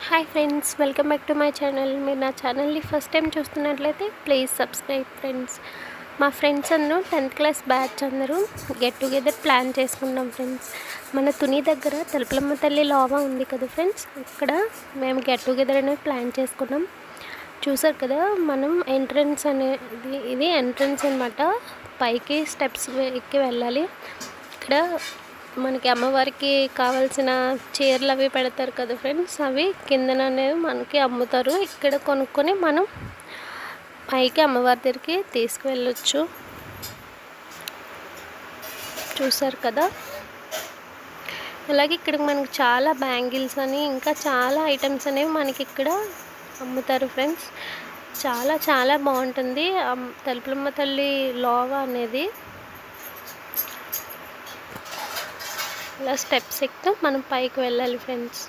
Hi friends, welcome back to my channel. మీరు నా ఛానల్ని ఫస్ట్ టైం చూస్తున్నట్లయితే ప్లీజ్ సబ్స్క్రైబ్ ఫ్రెండ్స్. మా ఫ్రెండ్స్ అందరూ 10th క్లాస్ బ్యాచ్ అందరూ గెట్ టుగెదర్ ప్లాన్ చేసుకున్నాం ఫ్రెండ్స్. మన తుని దగ్గర తలుపులమ్మ తల్లి లోవా ఉంది కదా ఫ్రెండ్స్, అక్కడ మేము గెట్ టుగెదర్ అనేది ప్లాన్ చేసుకున్నాం. చూసారు కదా, మనం ఎంట్రన్స్ అనేది ఇది ఎంట్రన్స్ అనమాట. పైకి స్టెప్స్ ఎక్కి వెళ్ళాలి. ఇక్కడ మనకి అమ్మవారికి కావాల్సిన చీరలు అవి పెడతారు కదా ఫ్రెండ్స్, అవి కిందననే మనకి అమ్ముతారు. ఇక్కడ కొనుక్కొని మనం పైకి అమ్మవారి దగ్గరికి తీసుకువెళ్ళొచ్చు. చూసారు కదా, అలాగే ఇక్కడ మనకి చాలా బ్యాంగిల్స్ అని ఇంకా చాలా ఐటమ్స్ అనేవి మనకి ఇక్కడ అమ్ముతారు ఫ్రెండ్స్. చాలా చాలా బాగుంటుంది తలుపులమ్మ తల్లి లోవా అనేది. ఇలా స్టెప్స్ ఎక్కుతూ మనం పైకి వెళ్ళాలి ఫ్రెండ్స్.